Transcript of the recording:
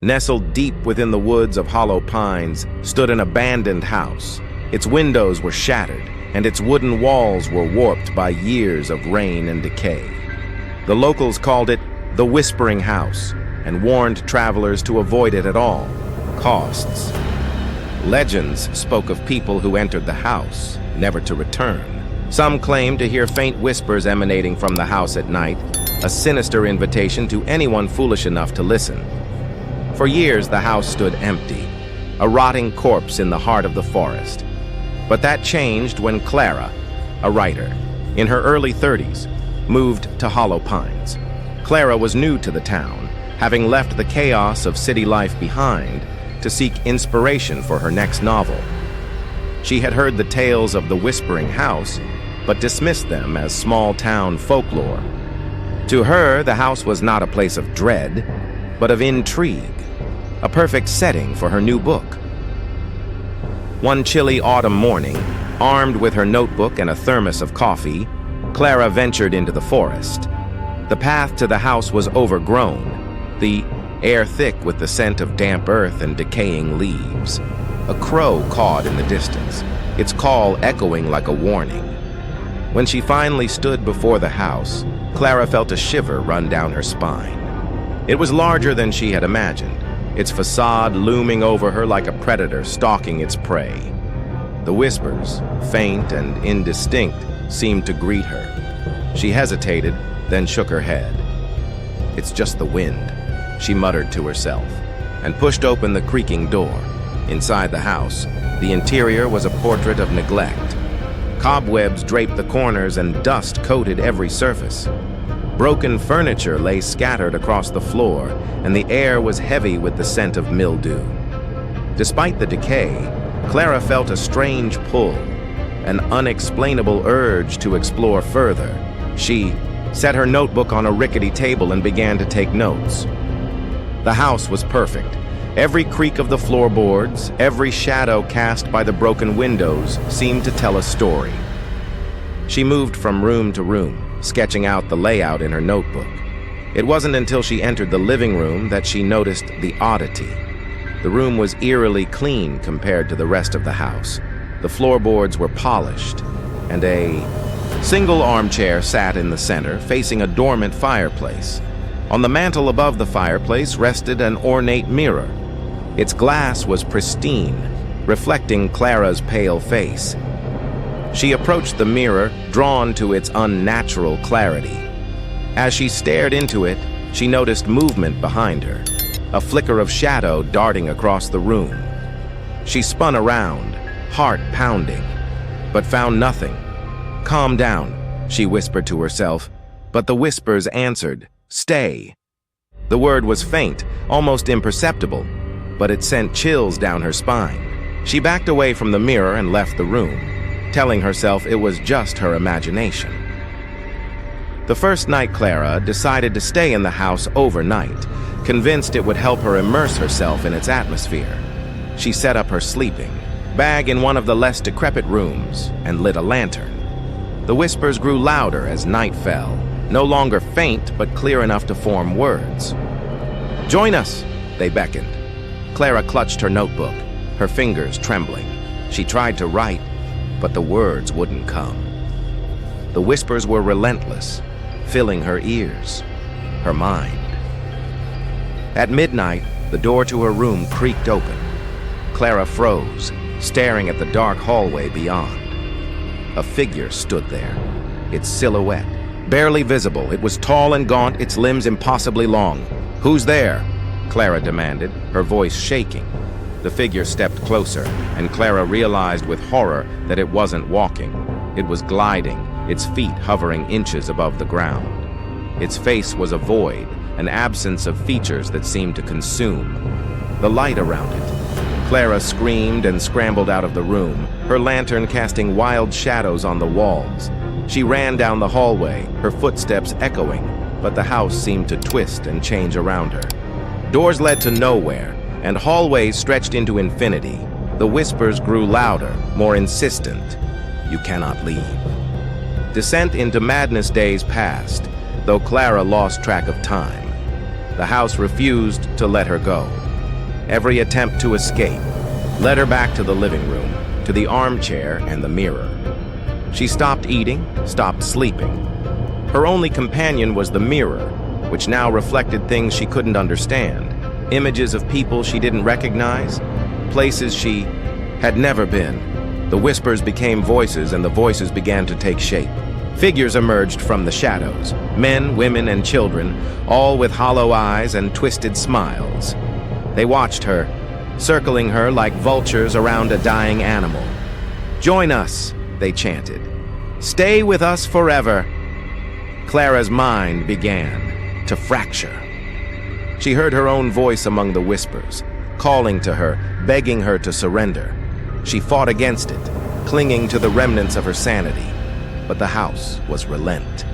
Nestled deep within the woods of hollow pines stood an abandoned house. Its windows were shattered, and its wooden walls were warped by years of rain and decay. The locals called it the Whispering House and warned travelers to avoid it at all costs. Legends spoke of people who entered the house, never to return. Some claimed to hear faint whispers emanating from the house at night, a sinister invitation to anyone foolish enough to listen. For years, the house stood empty, a rotting corpse in the heart of the forest. But that changed when Clara, a writer, in her early 30s, moved to Hollow Pines. Clara was new to the town, having left the chaos of city life behind to seek inspiration for her next novel. She had heard the tales of the Whispering House, but dismissed them as small-town folklore. To her, the house was not a place of dread, but of intrigue, a perfect setting for her new book. One chilly autumn morning, armed with her notebook and a thermos of coffee, Clara ventured into the forest. The path to the house was overgrown, the air thick with the scent of damp earth and decaying leaves. A crow cawed in the distance, its call echoing like a warning. When she finally stood before the house, Clara felt a shiver run down her spine. It was larger than she had imagined, its facade looming over her like a predator stalking its prey. The whispers, faint and indistinct, seemed to greet her. She hesitated, then shook her head. "It's just the wind," she muttered to herself, and pushed open the creaking door. Inside the house, the interior was a portrait of neglect. Cobwebs draped the corners and dust coated every surface. Broken furniture lay scattered across the floor, and the air was heavy with the scent of mildew. Despite the decay, Clara felt a strange pull, an unexplainable urge to explore further. She set her notebook on a rickety table and began to take notes. The house was perfect. Every creak of the floorboards, every shadow cast by the broken windows seemed to tell a story. She moved from room to room, sketching out the layout in her notebook. It wasn't until she entered the living room that she noticed the oddity. The room was eerily clean compared to the rest of the house. The floorboards were polished, and a single armchair sat in the center, facing a dormant fireplace. On the mantel above the fireplace rested an ornate mirror. Its glass was pristine, reflecting Clara's pale face. She approached the mirror, drawn to its unnatural clarity. As she stared into it, she noticed movement behind her, a flicker of shadow darting across the room. She spun around, heart pounding, but found nothing. "Calm down," she whispered to herself, but the whispers answered, "Stay." The word was faint, almost imperceptible, but it sent chills down her spine. She backed away from the mirror and left the room, telling herself it was just her imagination. The first night, Clara decided to stay in the house overnight, convinced it would help her immerse herself in its atmosphere. She set up her sleeping bag in one of the less decrepit rooms and lit a lantern. The whispers grew louder as night fell, no longer faint but clear enough to form words. "Join us," they beckoned. Clara clutched her notebook, her fingers trembling. She tried to write, but the words wouldn't come. The whispers were relentless, filling her ears, her mind. At midnight, the door to her room creaked open. Clara froze, staring at the dark hallway beyond. A figure stood there, its silhouette barely visible. It was tall and gaunt, its limbs impossibly long. "Who's there?" Clara demanded, her voice shaking. The figure stepped closer, and Clara realized with horror that it wasn't walking. It was gliding, its feet hovering inches above the ground. Its face was a void, an absence of features that seemed to consume the light around it. Clara screamed and scrambled out of the room, her lantern casting wild shadows on the walls. She ran down the hallway, her footsteps echoing, but the house seemed to twist and change around her. Doors led to nowhere, and hallways stretched into infinity. The whispers grew louder, more insistent. "You cannot leave." Descent into madness days passed, though Clara lost track of time. The house refused to let her go. Every attempt to escape led her back to the living room, to the armchair and the mirror. She stopped eating, stopped sleeping. Her only companion was the mirror, which now reflected things she couldn't understand, images of people she didn't recognize, places she had never been. The whispers became voices, and the voices began to take shape. Figures emerged from the shadows, men, women, and children, all with hollow eyes and twisted smiles. They watched her, circling her like vultures around a dying animal. "Join us," they chanted. "Stay with us forever." Clara's mind began to fracture. She heard her own voice among the whispers, calling to her, begging her to surrender. She fought against it, clinging to the remnants of her sanity. But the house was relent.